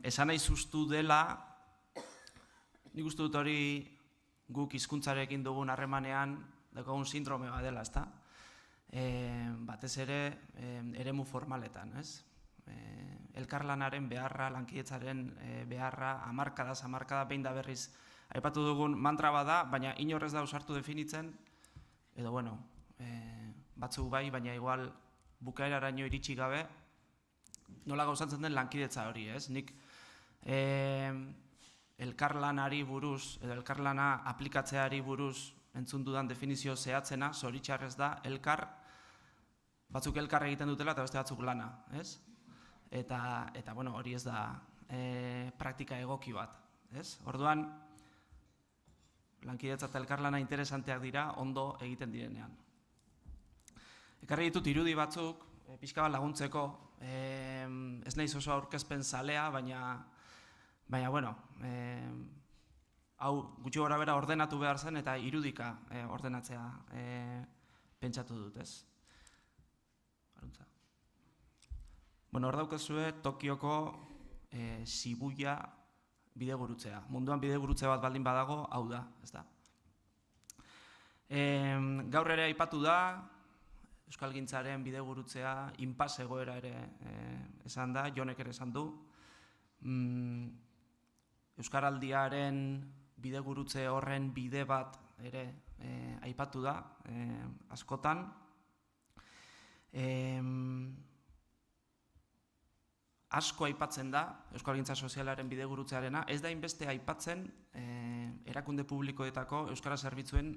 esan nahi zuztu dela, nik uste dut hori guk hizkuntzarekin dugun harremanean daukagun sindrome bat dela, ezta? Batez ere eremu formaletan, ez? Elkarlanaren beharra, lankidetzaren beharra, hamarkada behin da berriz aipatu dugun mantra bada, baina inorrez da ausartu definitzen, edo bueno, batzuk bai, baina igual bukaeraraino iritsi gabe, nola gauzatzen den lankidetza hori, ez? Nik elkarlanari buruz, edo elkarlana aplikatzeari buruz entzun dudan definizio zehatzena, zoritxarrez da, batzuk elkar egiten dutela eta beste batzuk lana, ez? Eta bueno, hori ez da praktika egoki bat, ez? Orduan, lankidetza eta elkarlana interesanteak dira ondo egiten direnean. Ekarri ditut irudi batzuk, pixka bat laguntzeko, ez naiz oso aurkezpen zalea, baina bueno, hau gutxi gora bera ordenatu behar zen eta irudika ordenatzea pentsatu dut, ez? Bueno, hor daukezue Tokioko Shibuya bidegurutzea. Munduan bidegurutze bat baldin badago, hau da, ez da. Gaur ere aipatu da, euskalgintzaren bidegurutzea, inpas egoera ere esan da, Jonek ere esan du. Euskaraldiaren bidegurutze horren bide bat ere aipatu da, askotan. Asko aipatzen da, euskalgintza sozialaren bidegurutzearena, ez da inbeste aipatzen erakunde publikoetako euskara zerbitzuen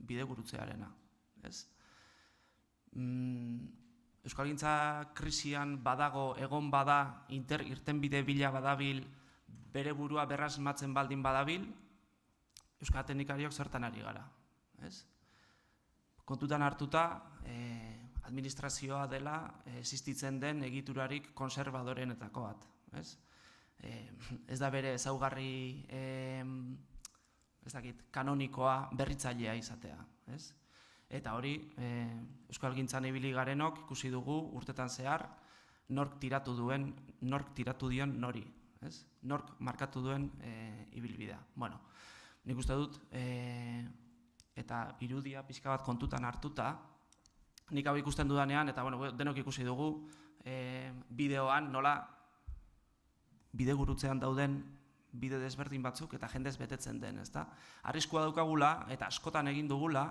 bidegurutzearena. Euskalgintza krisian badago, egon bada, irtenbide bila badabil, bere burua berrasmatzen baldin badabil, euskara teknikariok zertan ari gara. Kontutan hartuta, administrazioa dela existitzen den egiturarik konservadorenetako bat. Ez da bere ezaugarri kanonikoa berritzailea izatea. Eta hori, euskalgintzan ibili garenok ikusi dugu urtetan zehar nork tiratu dion nori. Nork markatu duen ibilbidea. Bueno, nik uste dut, eta irudia pixka bat kontutan hartuta, nik hau ikusten dudanean, eta denok ikusi dugu, bideoan nola bidegurutzean dauden bide desberdin batzuk eta jendez betetzen den, ezta? Arriskua daukagula, eta askotan egin dugula,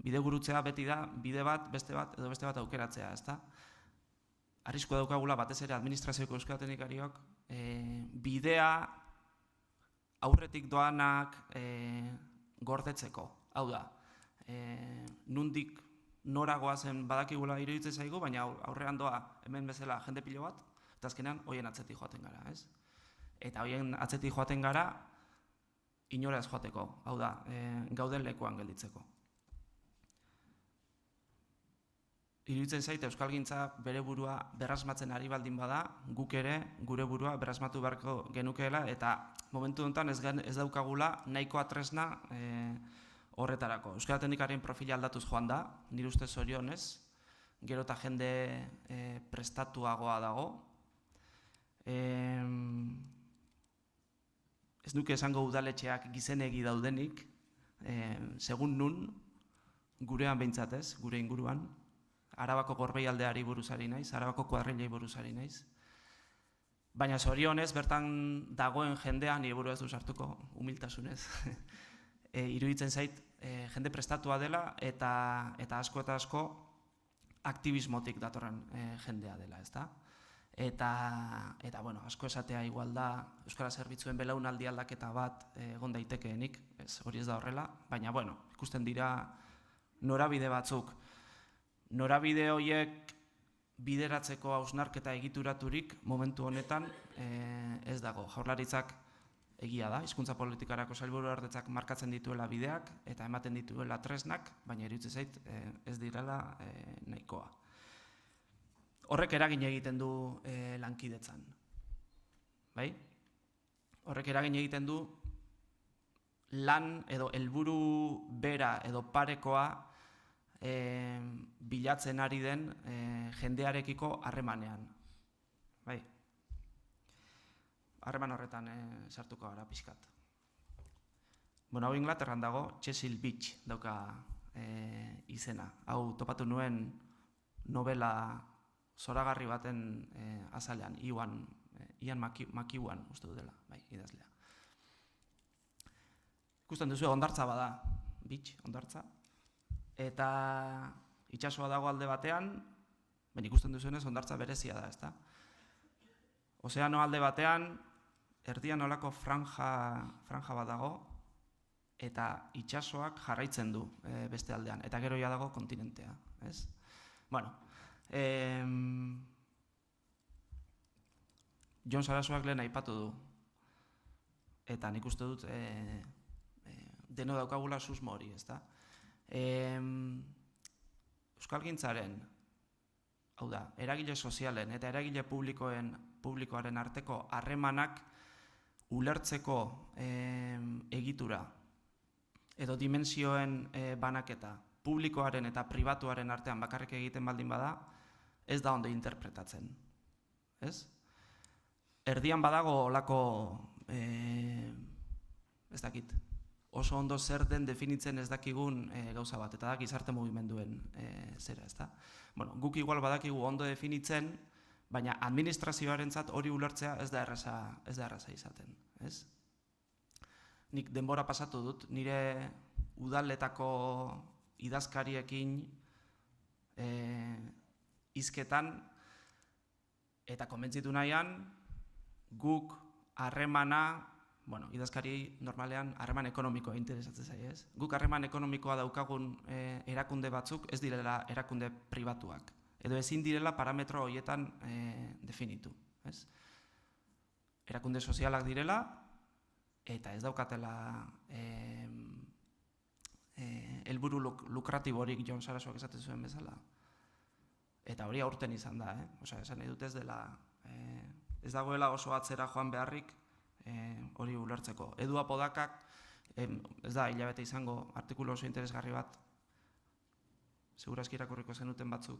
bidegurutzea beti da, bide bat, beste bat, edo beste bat aukeratzea, ezta? Arriskua daukagula, batez ere administrazioeko euskara teknikariok, bidea aurretik doanak gordetzeko. Hau da, nundik noragoa zen badakigula iruditzen zaigu, baina aurrean doa hemen bezala jende pilo bat, eta azkenean hoien atzetik joaten gara, ez? Eta hoien atzetik joaten gara, inora ez joateko, hau da, gauden lekuan gelditzeko. Iruditzen zait, euskalgintza bere burua berrasmatzen ari baldin bada, guk ere gure burua berrasmatu beharko genukeela, eta momentu honetan ez daukagula nahikoa tresna horretarako. Euskara teknikarien profila aldatuz joan da, nire ustez zorionez, gero eta jende prestatuagoa dago. Ez nuke esango udaletxeak gizenegi daudenik, segun nun, gurean behintzat ez, gure inguruan, Arabako Gorbeialdeari buruzari naiz, Arabako kuadrilei buruzari naiz. Baina zorionez, bertan dagoen jendean, nire burua ez du sartuko, humiltasunez, iruditzen zait, jende prestatua dela eta asko eta asko aktivismotik datorren jendea dela, ezta? Eta bueno, asko esatea igual da, euskara zerbitzuen belaunaldi aldaketa bat egon daitekeenik, hori ez da horrela, baina bueno, ikusten dira norabide batzuk. Norabide horiek bideratzeko hausnarketa egituraturik momentu honetan ez dago. Jaurlaritzak egia da, hizkuntza politikarako sailburuordetzak markatzen dituela bideak eta ematen dituela tresnak, baina iruditzen zait ez direla nahikoa. Horrek eragin egiten du lankidetzan. Bai? Horrek eragin egiten du lan edo helburu bera edo parekoa bilatzen ari den jendearekiko harremanean. Bai. harreman horretan sartuko gara pixkat. Bueno, hau Inglaterran dago, Chesil Beach dauka izena. Hau topatu nuen novela zoragarri baten azalean, Ian McEwan uste dela, bai, idazlea. Ikusten duzu hondartza bada, beach, hondartza, eta itsasoa dago alde batean, ikusten duzuenez hondartza berezia da, ezta? Ozeano alde batean, erdian olako franja bat dago, eta itsasoak jarraitzen du beste aldean, eta gero ja dago kontinentea, ez? Bueno, Jon Sarasoak lehen aipatu du, eta nik uste dut deno daukagula susmo hori, ezta? Euskalgintzaren, hau da, eragile sozialen eta eragile publikoaren arteko harremanak ulertzeko egitura edo dimensioen banaketa publikoaren eta pribatuaren artean bakarrik egiten baldin bada, ez da ondo interpretatzen. Ez? Erdian badago olako, ez dakit, oso ondo zer den definitzen ez dakigun gauza bat, eta da gizarte mugimenduen zera, ez da? Bueno, guk igual badakigu ondo definitzen, baina administrazioarentzat hori ulertzea ez da erraza izaten, ez? Nik denbora pasatu dut, nire udaletako idazkariekin hizketan eta konbentzitu nahian guk harremana, bueno, idazkari normalean harreman ekonomikoa interesatzen zaie, ez? Guk harreman ekonomikoa daukagun erakunde batzuk ez direla erakunde pribatuak, edo ezin direla parametro horietan definitu, ez? Erakunde sozialak direla, eta ez daukatela helburu lukratiborik Jon Sarasoak esaten zuen bezala. Eta hori aurten izan da, Osea, esan nahi dut ez dela, ez dagoela oso atzera joan beharrik hori ulertzeko. Edu Apodakak, ez da hilabete izango, artikulu oso interesgarri bat, segurazki irakurriko zenuten batzuk,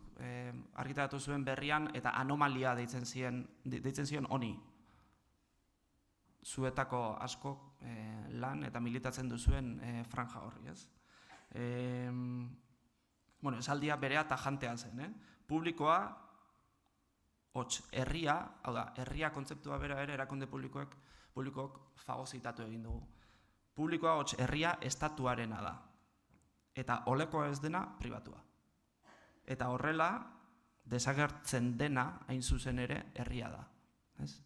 argitaratu zuen berrian eta anomalia deitzen zion honi. Zuetako asko lan eta militatzen duzuen franja horri, ez? Bueno, esaldia berea tajantea zen, Publikoa, hots, herria, hau da, herria kontzeptua bera ere erakunde publikoak fagozitatu egin dugu. Publikoa, hots, herria estatuarena da. Eta olekoa ez dena, pribatua. Eta horrela, desagertzen dena, hain zuzen ere, herria da. Ez?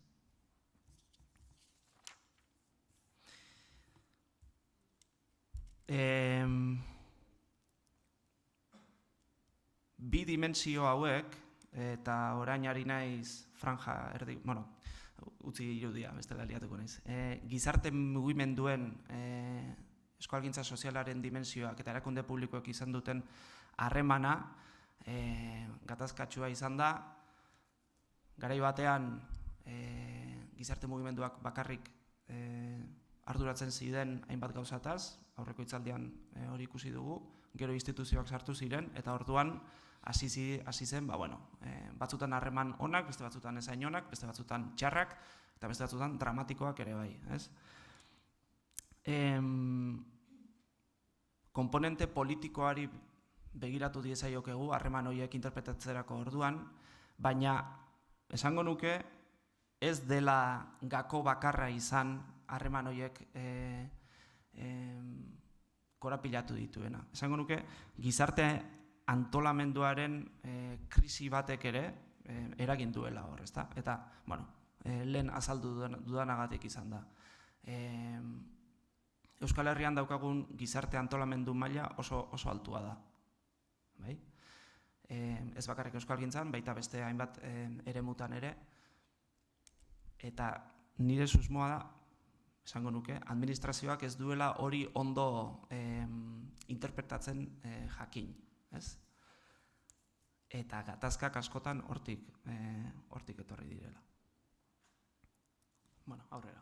Bi dimensio hauek, eta orain ari naiz franja erdi, bueno, utzi irudia, bestela liatuko naiz. Gizarte mugimenduen euskalgintza sozialaren dimensioak eta erakunde publikoek izan duten harremana gatazkatsua izan da. Garai batean gizarte mugimenduak bakarrik arduratzen ziren hainbat gauzataz, aurreko hitzaldian hori ikusi dugu, gero instituzioak sartu ziren, eta orduan hasi zen, batzutan harreman onak, beste batzutan ezain onak, beste batzutan txarrak, eta beste batzutan dramatikoak ere bai, ez? Komponente politikoari begiratu diezaiokegu harreman horiek interpretatzerako orduan, baina esango nuke ez dela gako bakarra izan harreman horiek korapilatu dituena. Esango nuke gizarte antolamenduaren krisi batek ere eragin duela hor, ezta? Eta, lehen azaldu dudanagatik izan da. Euskal Herrian daukagun gizarte antolamendu maila oso altua da. Ez bakarrik euskalgintzan, baita beste hainbat eremutan ere. Eta nire susmoa da, esango nuke, administrazioak ez duela hori ondo interpretatzen jakin. Eta gatazkak askotan hortik etorri direla. Bueno, aurrera.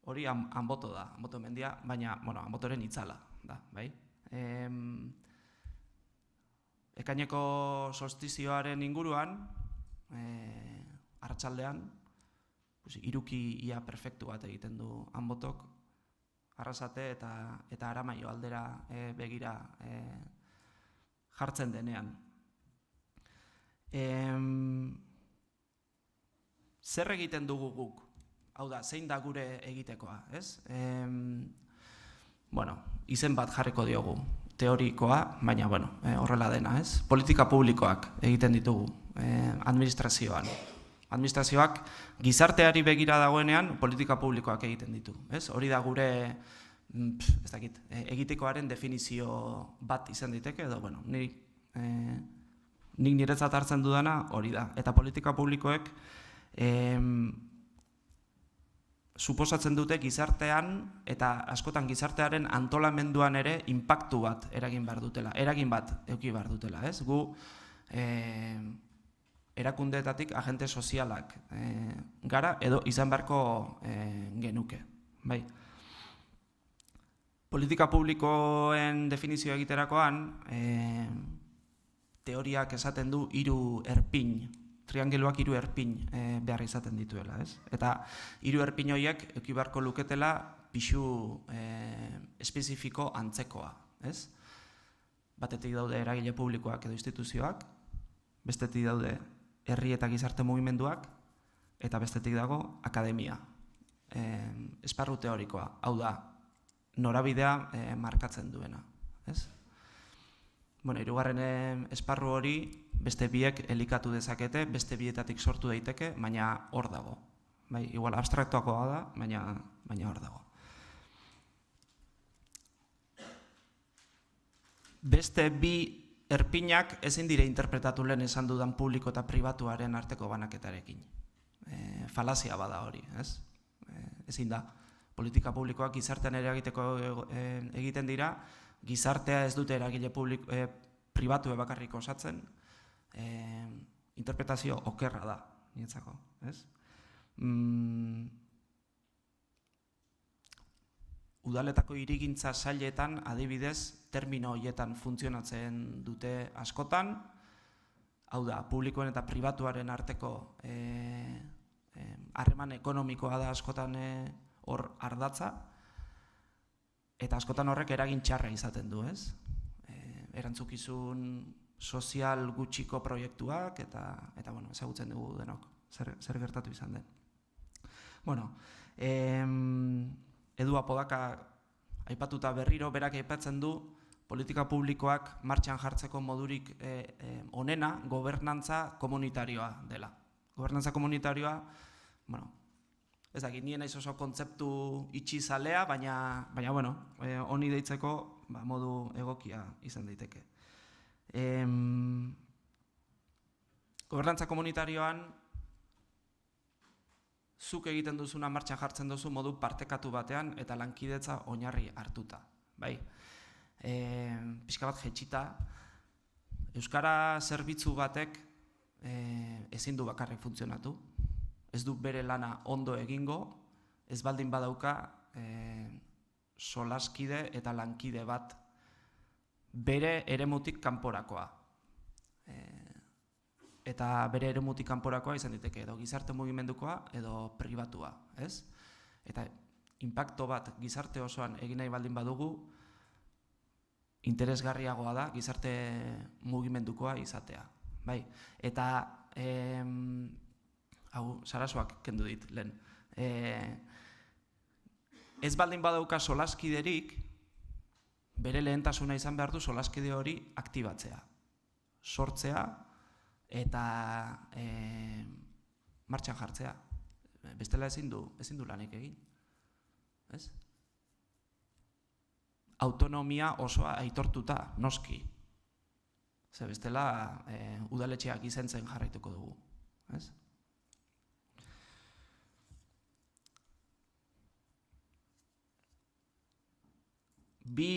Hori Anboto da, Anboto mendia, baina, Anbotoren itzala da, bai? Ekaineko solstizioaren inguruan, arratsaldean, iruki ia perfektu bat egiten du Anbotok, Arrasate eta Aramaio aldera begira jartzen denean. Zer egiten dugu guk? Hau da, zein da gure egitekoa, ez? Izen bat jarriko diogu, teorikoa, baina horrela dena, ez? Politika publikoak egiten ditugu administrazioan. Administrazioak gizarteari begira dagoenean politika publikoak egiten ditu, ez? Hori da gure, ez dakit, egitekoaren definizio bat izan diteke, edo, nik niretzat hartzen dudana hori da. Eta politika publikoek suposatzen dute gizartean eta askotan gizartearen antolamenduan ere inpaktu bat eragin behar dutela, eragin bat eduki behar dutela, ez? Gu erakundeetatik agente sozialak gara edo izan beharko genuke, bai. Politika publikoen definizio egiterakoan teoriak esaten du 3 erpin, triangeluak 3 erpin behar izaten dituela, ez? Eta 3 erpin horiek eduki beharko luketela pixu espezifiko antzekoa, ez? Batetik daude eragile publikoak edo instituzioak, bestetik daude herri eta gizarte mugimenduak, eta bestetik dago akademia, esparru teorikoa, hau da, norabidea markatzen duena, ez? Hirugarren esparru hori beste biek elikatu dezakete, beste bietatik sortu daiteke, baina hor dago. Igual abstraktuakoa da, baina hor dago. Beste bi erpinak ezin dire interpretatu lehen esan dudan publiko eta pribatuaren arteko banaketarekin. Falazia bada hori, ez? Ezin da. Politika publikoak gizartean eragiteko egiten dira, gizartea ez dute eragile pribatu bakarrik osatzen, interpretazio okerra da, niretzako, ez? Udaletako hirigintza sailetan, adibidez, termino horietan funtzionatzen dute askotan, hau da, publikoen eta pribatuaren arteko harreman ekonomikoa da askotan hor ardatza, eta askotan horrek eragin txarra izaten du, ez? Erantzukizun sozial gutxiko proiektuak, eta ezagutzen dugu denok, zer gertatu izan den. Edu Apodaka aipatuta berriro, berak aipatzen du, politika publikoak martxan jartzeko modurik onena gobernantza komunitarioa dela. Gobernantza komunitarioa, ez dakit, nien naiz oso kontzeptu itxizalea, baina honi deitzeko modu egokia izan daiteke. Gobernantza komunitarioan zuk egiten duzuna martxan jartzen duzu modu partekatu batean eta lankidetza oinarri hartuta. Pixka bat jetxita, euskara zerbitzu batek ezin du bakarrik funtzionatu. Ez du bere lana ondo egingo, ez baldin badauka solaskide eta lankide bat bere eremutik kanporakoa. Eta bere eremutik kanporakoa izan diteke edo gizarte mugimendukoa edo pribatua, ez? Eta inpakto bat gizarte osoan egin nahi baldin badugu, interesgarriagoa da gizarte mugimendukoa izatea. Eta hau, Sarasoak kendu dit, lehen. Ez baldin badauka solaskiderik, bere lehentasuna izan behar du solaskide hori aktibatzea. Sortzea eta martxan jartzea. Bestela ezin du lanik egin. Ez? Autonomia osoa aitortuta, noski. Ze bestela udaletxeak izentzen jarraituko dugu. Ez? Bi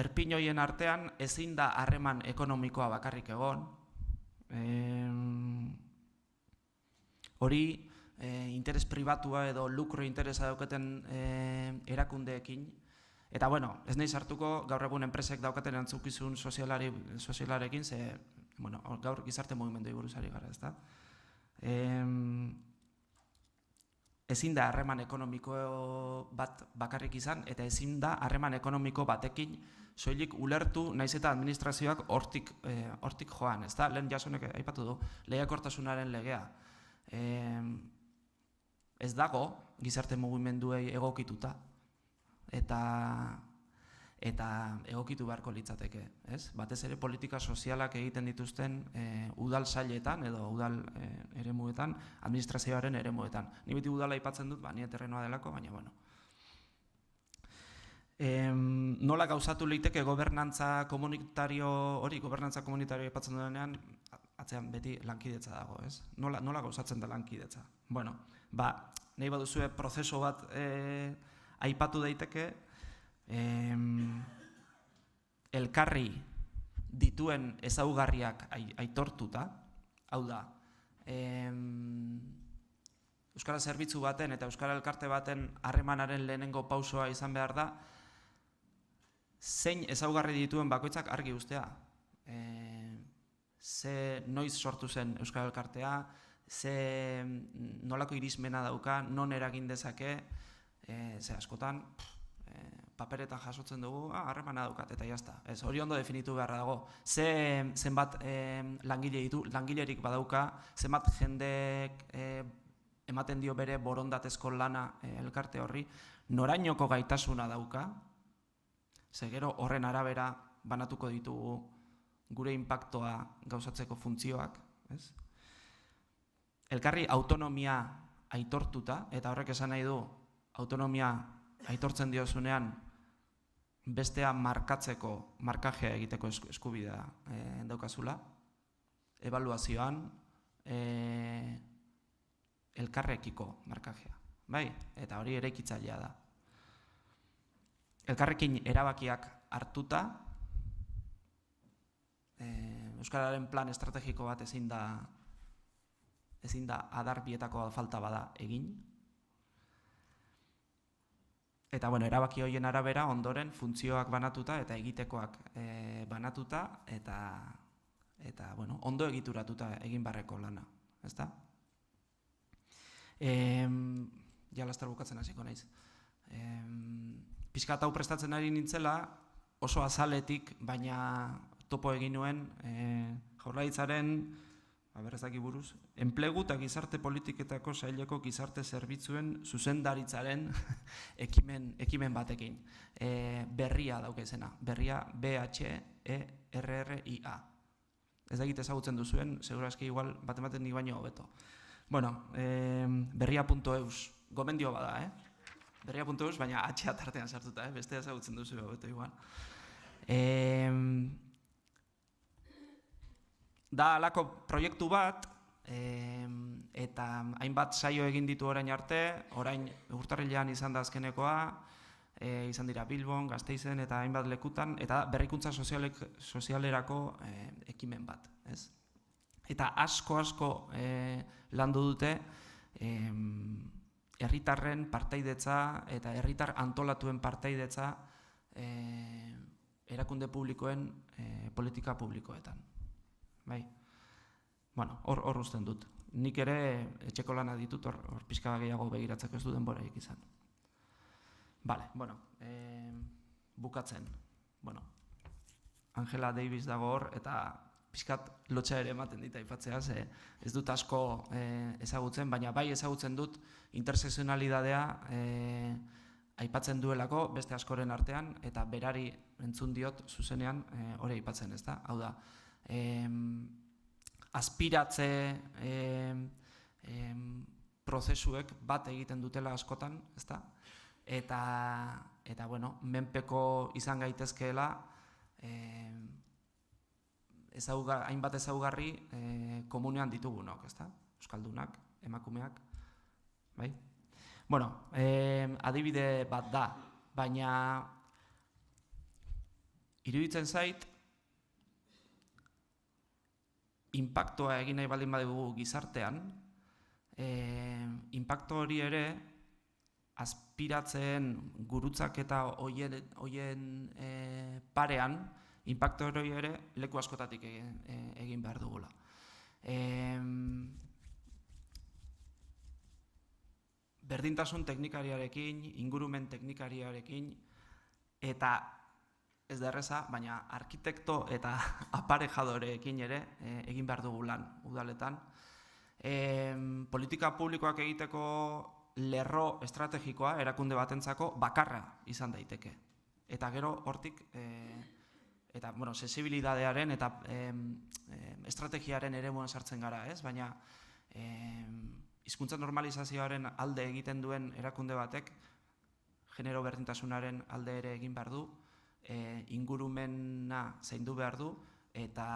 erpin horien artean ezin da harreman ekonomikoa bakarrik egon. Hori interes pribatua edo lukro interesa daukaten erakundeekin. Eta ez nahi sartuko gaur egun enpresek daukaten erantzukizun sozialarekin, ze gaur gizarte mugimenduei buruz ari gara, ezta? Ezin da harreman ekonomiko bat bakarrik izan, eta ezin da harreman ekonomiko batekin soilik ulertu, naiz eta administrazioak hortik joan, ez da? Lehen Jasonek aipatu du, lehiakortasunaren legea. Ez dago gizarte mugimenduei egokituta, eta egokitu beharko litzateke, ez? Batez ere politika sozialak egiten dituzten udal sailetan edo udal eremuetan, administrazioaren eremuetan. Ni beti udala aipatzen dut, ni terrenoa delako, baina bueno. Nola gauzatu liteke gobernantza komunitario hori, gobernantza komunitario aipatzen duenean, atzean beti lankidetza dago, ez? Nola gauzatzen da lankidetza? Bueno, nahi baduzue prozesu bat aipatu daiteke, elkarri dituen ezaugarriak aitortuta, hau da, euskara zerbitzu baten eta euskara elkarte baten harremanaren lehenengo pausoa izan behar da, zein ezaugarri dituen bakoitzak argi uztea. Noiz sortu zen euskara elkartea, nolako irizmena dauka, non eragin dezake, askotan, paperetan jasotzen dugu, harremana daukat, eta jazta. Ez, hori ondo definitu beharra dago. Zenbat langile ditu, langilerik badauka, zenbat jendek ematen dio bere borondatezko lana elkarte horri, norainoko gaitasuna dauka, gero horren arabera banatuko ditugu gure inpaktoa gauzatzeko funtzioak. Elkarri autonomia aitortuta, eta horrek esan nahi du, autonomia aitortzen diozunean, bestea markatzeko, markajea egiteko eskubidea daukazula, ebaluazioan, elkarrekiko markajea, bai? Eta hori eraikitzailea da. Elkarrekin erabakiak hartuta, euskararen plan estrategiko bat ezin da adar bietako falta bada egin. Eta, erabaki horien arabera ondoren funtzioak banatuta eta egitekoak banatuta eta ondo egituratuta egin barreko lana, ezta? Ja, laster bukatzen hasiko naiz. Pixkat hau prestatzen ari nintzela, oso azaletik, baina topo egin nuen Jaurlaritzaren, berrezaki buruz, enplegu eta gizarte politiketako saileko gizarte zerbitzuen zuzendaritzaren ekimen batekin. Berria daukezena, berria BHERRIA. Ez da egite ezagutzen duzuen, segurazki igual bat-ematen nik baino hobeto. Berria.eus, gomendio bada, Berria.eus, baina atxea tartean sartuta, beste ezagutzen duzu hobeto igual. Da alako proiektu bat, eta hainbat saio egin ditu orain arte, orain urtarrilean izan da azkenekoa, izan dira Bilbon, Gasteizen eta hainbat lekutan, eta berrikuntza sozialerako ekimen bat. Eta asko landu dute herritarren partaidetza eta herritar antolatuen partaidetza erakunde publikoen politika publikoetan. Hor uzten dut. Nik ere etxeko lana ditut, hor pixka gehiago begiratzeko ez du denborarik izan. Bukatzen. Angela Davis dago hor, eta pixkat lotxa ere ematen dit aipatzea, ez dut asko ezagutzen, baina bai ezagutzen dut intersekzionalidadea aipatzen duelako beste askoren artean, eta berari entzun diot zuzenean hori aipatzen, ez da? Hau da, aspiratze prozesuek bat egiten dutela askotan, ezta? Eta menpeko izan gaitezkeela hainbat ezaugarri komunean ditugunok, ezta? Euskaldunak, emakumeak, bai? Adibide bat da, baina iruditzen zait, inpaktoa egin nahi baldin badugu gizartean, inpakto hori ere aspiratzen gurutzak eta hoien parean, inpakto hori ere leku askotatik egin behar dugula. berdintasun teknikariarekin, ingurumen teknikariarekin, eta ez da erreza, baina arkitekto eta aparejadoreekin ere egin behar dugu lan udaletan. Politika publikoak egiteko lerro estrategikoa erakunde batentzako bakarra izan daiteke. Eta gero hortik, eta sensibilidadearen eta estrategiaren eremuan sartzen gara, ez? Baina hizkuntza normalizazioaren alde egiten duen erakunde batek genero berdintasunaren alde ere egin behar du, ingurumena zaindu behar du, eta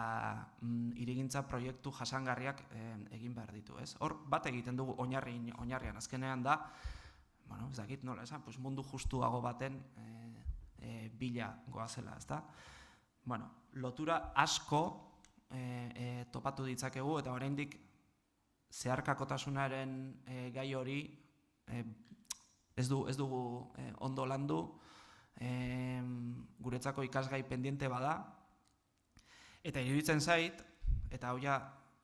hirigintza proiektu jasangarriak egin behar ditu, ez? Hor bat egiten dugu oinarrian, azkenean da, ez dakit nola esan, mundu justuago baten bila goazela, ez da? Lotura asko topatu ditzakegu, eta oraindik zeharkakotasunaren gai hori ez dugu ondo landu, guretzako ikasgai pendiente bada, eta iruditzen zait, eta hau ja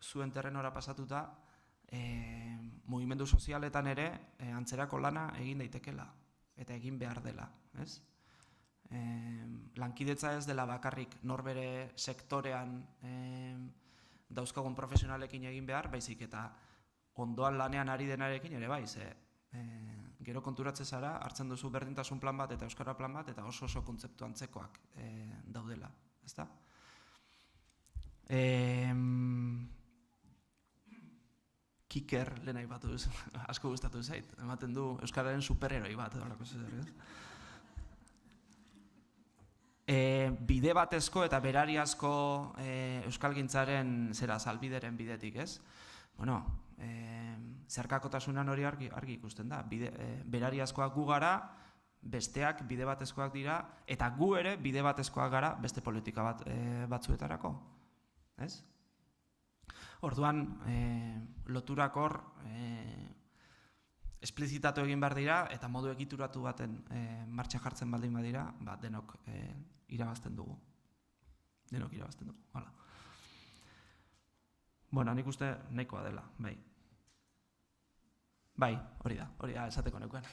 zuen terrenora pasatuta, mugimendu sozialetan ere antzerako lana egin daitekela, eta egin behar dela, ez? Lankidetza ez dela bakarrik norbere sektorean dauzkagun profesionalekin egin behar, baizik eta ondoan lanean ari denarekin ere bai, ze gero konturatze zara, hartzen duzu berdintasun plan bat eta euskara plan bat, eta oso kontzeptu antzekoak daudela, ezta? Kiker lehen aipatu duzu, asko gustatu zait, ematen du euskararen superheroi bat, horrelako zer, ez? Bide batezko eta berariazko euskalgintzaren salbideren bidetik, ez? Zeharkakotasunan hori argi ikusten da. Berariazkoak gu gara, besteak bide batezkoak dira, eta gu ere bide batezkoak gara beste politika batzuetarako. Ez? Orduan, loturak hor esplizitatu egin behar dira, eta modu egituratu baten martxa jartzen baldin badira, denok irabazten dugu. Denok irabazten dugu, hala. Nik uste nahikoa dela, bai. Bai, hori da, esateko neuken.